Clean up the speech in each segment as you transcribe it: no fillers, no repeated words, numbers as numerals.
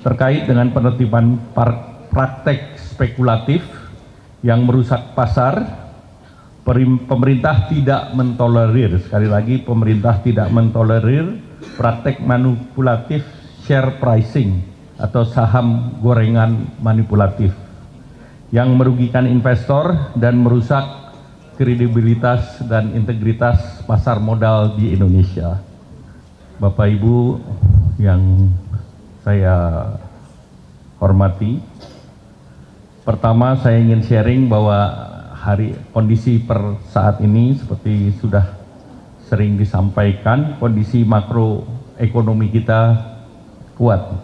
terkait dengan penertiban praktek spekulatif yang merusak pasar. Pemerintah tidak mentolerir, sekali lagi pemerintah tidak mentolerir praktek manipulatif share pricing atau saham gorengan manipulatif yang merugikan investor dan merusak kredibilitas dan integritas pasar modal di Indonesia. Bapak Ibu yang saya hormati, pertama saya ingin sharing bahwa kondisi per saat ini seperti sudah sering disampaikan, kondisi makroekonomi kita kuat.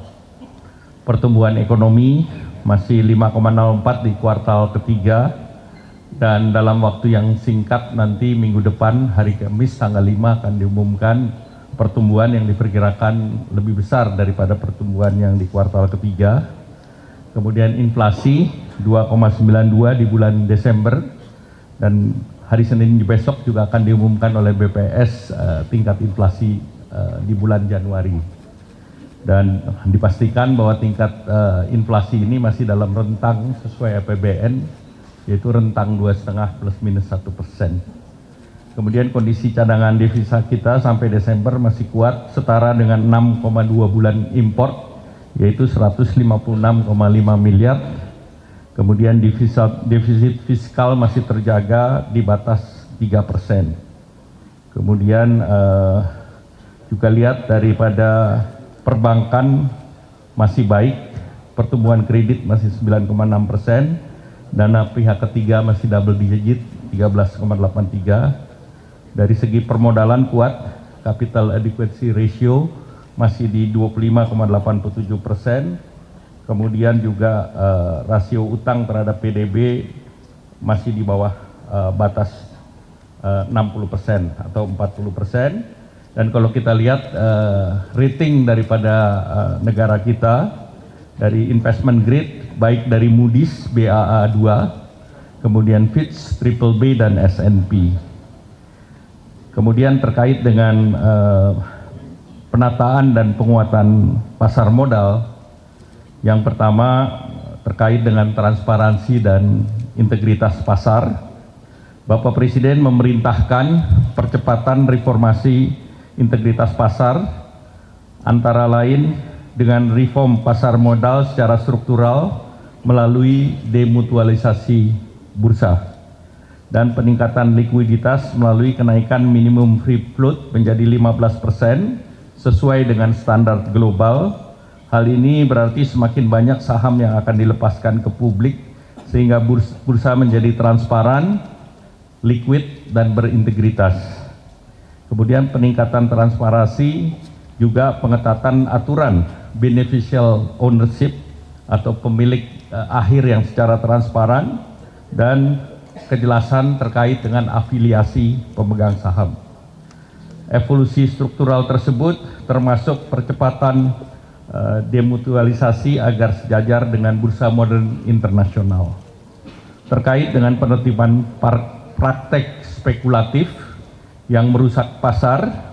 Pertumbuhan ekonomi masih 5,04 di kuartal ketiga, dan dalam waktu yang singkat nanti minggu depan hari Kamis tanggal 5 akan diumumkan pertumbuhan yang diperkirakan lebih besar daripada pertumbuhan yang di kuartal ketiga. Kemudian inflasi 2,92 di bulan Desember, dan hari Senin besok juga akan diumumkan oleh BPS tingkat inflasi di bulan Januari. Dan dipastikan bahwa tingkat inflasi ini masih dalam rentang sesuai APBN, yaitu rentang 2,5 plus minus 1%. Kemudian kondisi cadangan devisa kita sampai Desember masih kuat, setara dengan 6,2 bulan import, yaitu 156,5 miliar. Kemudian defisit fiskal masih terjaga di batas 3%. Kemudian juga lihat daripada perbankan masih baik, pertumbuhan kredit masih 9,6%, dana pihak ketiga masih double digit 13,83%. Dari segi permodalan kuat, capital adequacy ratio masih di 25,87%. Kemudian juga rasio utang terhadap PDB masih di bawah batas 60% atau 40%. Dan kalau kita lihat rating daripada negara kita dari investment grade, baik dari Moody's Baa2, kemudian Fitch BBB dan S&P. Kemudian terkait dengan penataan dan penguatan pasar modal, yang pertama terkait dengan transparansi dan integritas pasar, Bapak Presiden memerintahkan percepatan reformasi integritas pasar, antara lain dengan reform pasar modal secara struktural melalui demutualisasi bursa dan peningkatan likuiditas melalui kenaikan minimum free float menjadi 15% sesuai dengan standar global. Hal ini berarti semakin banyak saham yang akan dilepaskan ke publik sehingga bursa menjadi transparan, liquid, dan berintegritas. Kemudian peningkatan transparansi, juga pengetatan aturan beneficial ownership atau pemilik akhir yang secara transparan, dan kejelasan terkait dengan afiliasi pemegang saham. Evolusi struktural tersebut termasuk percepatan demutualisasi agar sejajar dengan bursa modern internasional. Terkait dengan penertiban praktek spekulatif yang merusak pasar,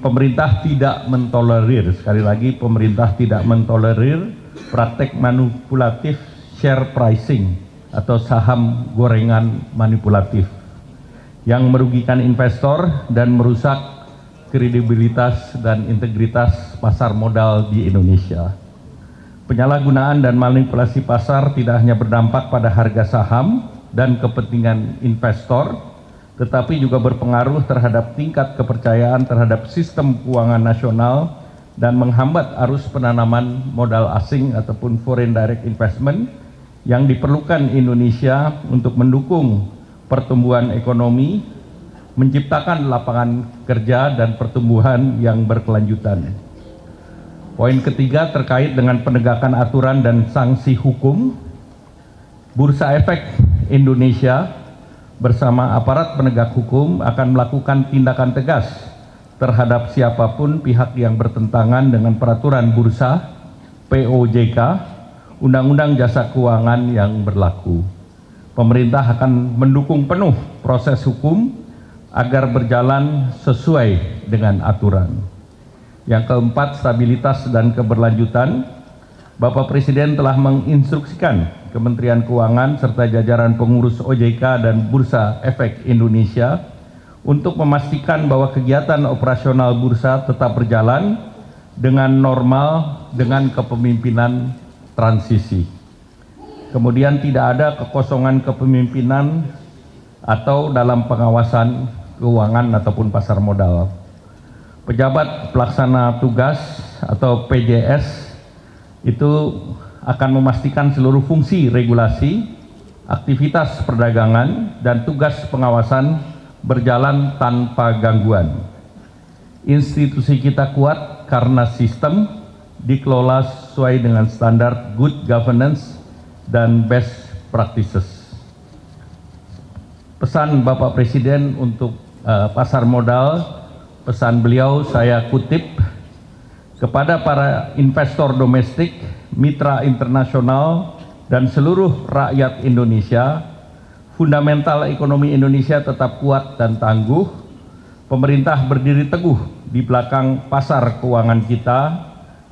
pemerintah tidak mentolerir, sekali lagi pemerintah tidak mentolerir praktek manipulatif share pricing atau saham gorengan manipulatif yang merugikan investor dan merusak kredibilitas dan integritas pasar modal di Indonesia. Penyalahgunaan dan manipulasi pasar tidak hanya berdampak pada harga saham dan kepentingan investor, tetapi juga berpengaruh terhadap tingkat kepercayaan terhadap sistem keuangan nasional dan menghambat arus penanaman modal asing ataupun foreign direct investment yang diperlukan Indonesia untuk mendukung pertumbuhan ekonomi, menciptakan lapangan kerja dan pertumbuhan yang berkelanjutan. Poin ketiga terkait dengan penegakan aturan dan sanksi hukum. Bursa Efek Indonesia bersama aparat penegak hukum akan melakukan tindakan tegas terhadap siapapun pihak yang bertentangan dengan peraturan bursa, POJK, Undang-Undang Jasa Keuangan yang berlaku. Pemerintah akan mendukung penuh proses hukum agar berjalan sesuai dengan aturan. Yang keempat, stabilitas dan keberlanjutan. Bapak Presiden telah menginstruksikan Kementerian Keuangan serta jajaran pengurus OJK dan Bursa Efek Indonesia untuk memastikan bahwa kegiatan operasional bursa tetap berjalan dengan normal dengan kepemimpinan transisi. Kemudian tidak ada kekosongan kepemimpinan atau dalam pengawasan keuangan ataupun pasar modal. Pejabat pelaksana tugas atau PJS itu akan memastikan seluruh fungsi regulasi, aktivitas perdagangan, dan tugas pengawasan berjalan tanpa gangguan. Institusi kita kuat karena sistem dikelola sesuai dengan standar good governance dan best practices. Pesan Bapak Presiden untuk pasar modal, pesan beliau saya kutip: kepada para investor domestik, mitra internasional, dan seluruh rakyat Indonesia, fundamental ekonomi Indonesia tetap kuat dan tangguh. Pemerintah berdiri teguh di belakang pasar keuangan kita,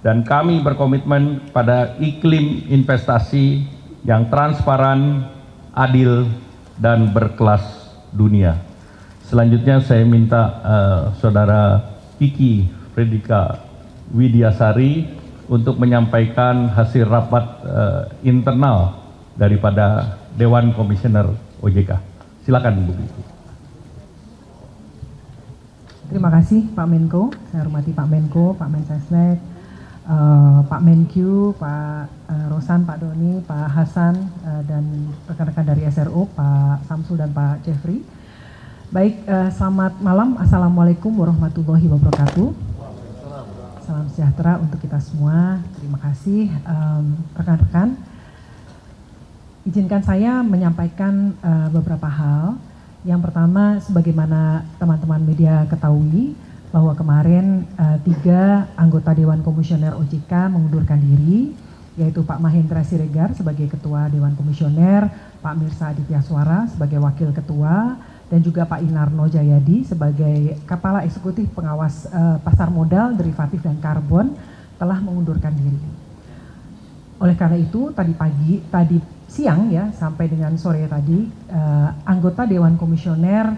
dan kami berkomitmen pada iklim investasi yang transparan, adil, dan berkelas dunia. Selanjutnya saya minta Saudara Kiki Fredrika Widiasari untuk menyampaikan hasil rapat internal daripada Dewan Komisioner OJK. Silakan Bu Kiki. Terima kasih Pak Menko, saya hormati Pak Menko, Pak Mensesnek, Pak Menkyu, Pak Rosan, Pak Doni, Pak Hasan, dan rekan-rekan dari SRO, Pak Samsul dan Pak Jeffrey. Baik, selamat malam, Assalamualaikum warahmatullahi wabarakatuh. Salam sejahtera untuk kita semua. Terima kasih rekan-rekan. Izinkan saya menyampaikan beberapa hal. Yang pertama, sebagaimana teman-teman media ketahui, bahwa kemarin 3 anggota Dewan Komisioner OJK mengundurkan diri, yaitu Pak Mahendra Siregar sebagai Ketua Dewan Komisioner, Pak Mirsa Aditya Suara sebagai Wakil Ketua, dan juga Pak Inarno Jayadi sebagai Kepala Eksekutif Pengawas Pasar Modal, Derivatif, dan Karbon telah mengundurkan diri. Oleh karena itu, tadi siang ya sampai dengan sore tadi, anggota Dewan Komisioner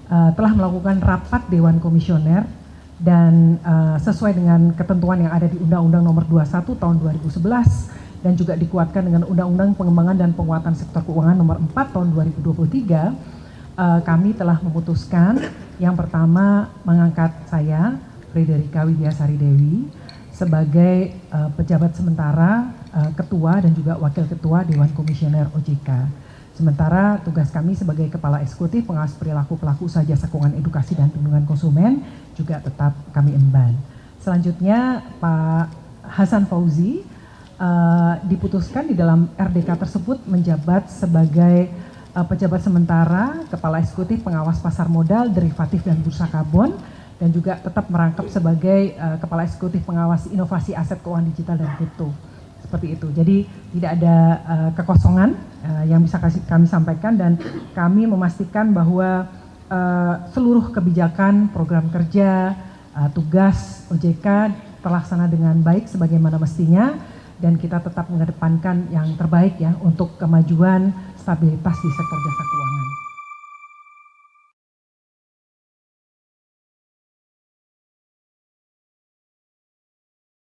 telah melakukan rapat Dewan Komisioner dan sesuai dengan ketentuan yang ada di Undang-Undang Nomor 21 Tahun 2011 dan juga dikuatkan dengan Undang-Undang Pengembangan dan Penguatan Sektor Keuangan Nomor 4 Tahun 2023. Kami telah memutuskan yang pertama mengangkat saya, Frederika Widiasari Dewi, sebagai pejabat sementara Ketua dan juga Wakil Ketua Dewan Komisioner OJK. Sementara tugas kami sebagai Kepala Eksekutif Pengawas Perilaku Pelaku Usaha Jasa Keuangan Edukasi dan Perlindungan Konsumen juga tetap kami emban. Selanjutnya Pak Hasan Fauzi diputuskan di dalam RDK tersebut menjabat sebagai pejabat sementara Kepala Eksekutif Pengawas Pasar Modal, Derivatif, dan Bursa Karbon, dan juga tetap merangkap sebagai Kepala Eksekutif Pengawas Inovasi Aset Keuangan Digital dan Kripto. Seperti itu. Jadi tidak ada kekosongan yang bisa kami sampaikan, dan kami memastikan bahwa seluruh kebijakan, program kerja, tugas OJK terlaksana dengan baik sebagaimana mestinya, dan kita tetap mengedepankan yang terbaik ya untuk kemajuan stabilitas di sektor jasa keuangan.